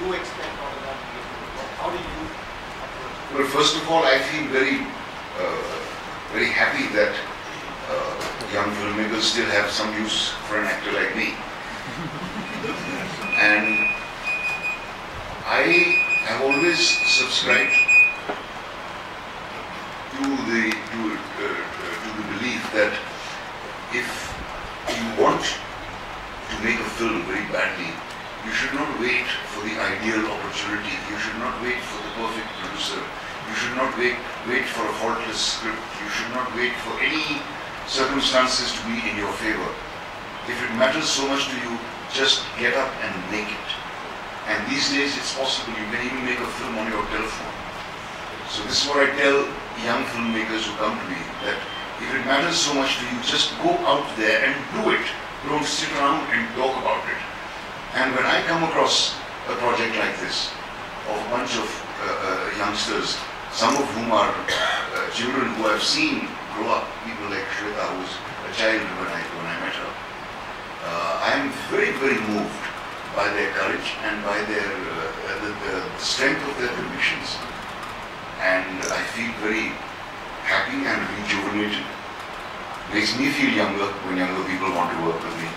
you expect out of that engagement? How do you approach it? Well, first of all, I feel very happy that young filmmakers still have some use for an actor like me. And I have always subscribed to the belief that if you want to make a film very badly, you should not wait for the ideal opportunity. You should not wait for the perfect producer. You should not wait for a faultless script. You should not wait for any circumstances to be in your favor. If it matters so much to you, just get up and make it. And these days it's possible. You can even make a film on your telephone. So this is what I tell young filmmakers who come to me, that if it matters so much to you, just go out there and do it. Don't sit around and talk about it. And when I come across a project like this, of a bunch of youngsters, some of whom are children who I've seen grow up, people like Shweta, who was a child when I met her, I am very, very moved by their courage and by their the strength of their convictions. And I feel very happy and rejuvenated. Makes me feel younger when younger people want to work with me.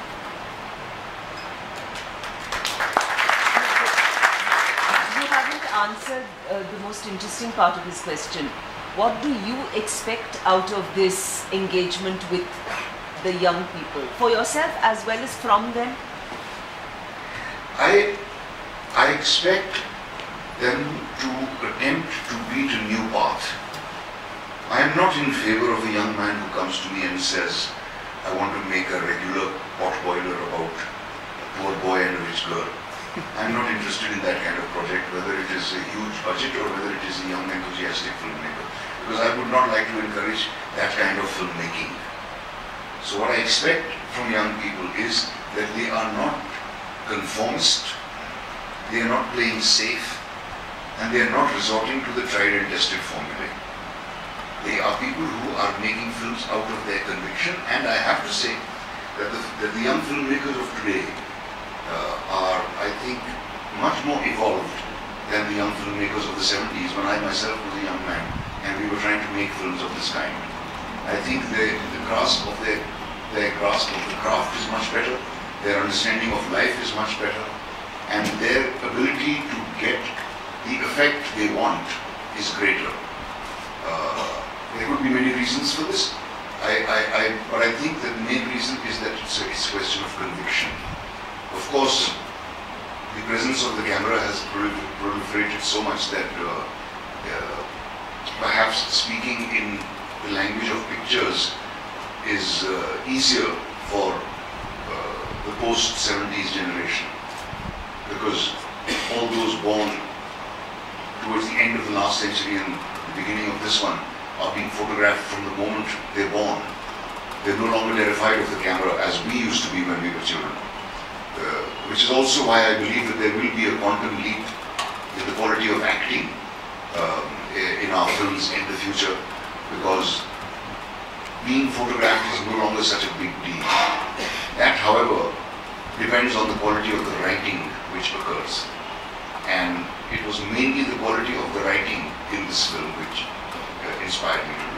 You haven't answered the most interesting part of his question. What do you expect out of this engagement with the young people, for yourself as well as from them? I expect them to attempt to beat a new path. I am not in favor of a young man who comes to me and says, I want to make a regular pot boiler about a poor boy and a rich girl. I'm not interested in that kind of project, whether it is a huge budget or whether it is a young enthusiastic filmmaker, because I would not like to encourage that kind of filmmaking. So what I expect from young people is that they are not conformist, they are not playing safe, and they are not resorting to the tried and tested formulae. They are people who are making films out of their conviction, and I have to say that the young filmmakers of today are, I think, much more evolved than the young filmmakers of the 70s, when I myself was a young man and we were trying to make films of this kind. I think the grasp of their grasp of the craft is much better, their understanding of life is much better, and their ability to get the effect they want is greater. There could be many reasons for this, but I think that the main reason is that it's a question of conviction. Of course, the presence of the camera has proliferated so much that perhaps speaking in the language of pictures is easier for the post-70s generation, because all those born towards the end of the last century and the beginning of this one are being photographed from the moment they're born. They're no longer terrified of the camera as we used to be when we were children. Which is also why I believe that there will be a quantum leap in the quality of acting in our films in the future, because being photographed is no longer such a big deal. That, however, depends on the quality of the writing which occurs. And it was mainly the quality of the writing in this film which inspired me to do it.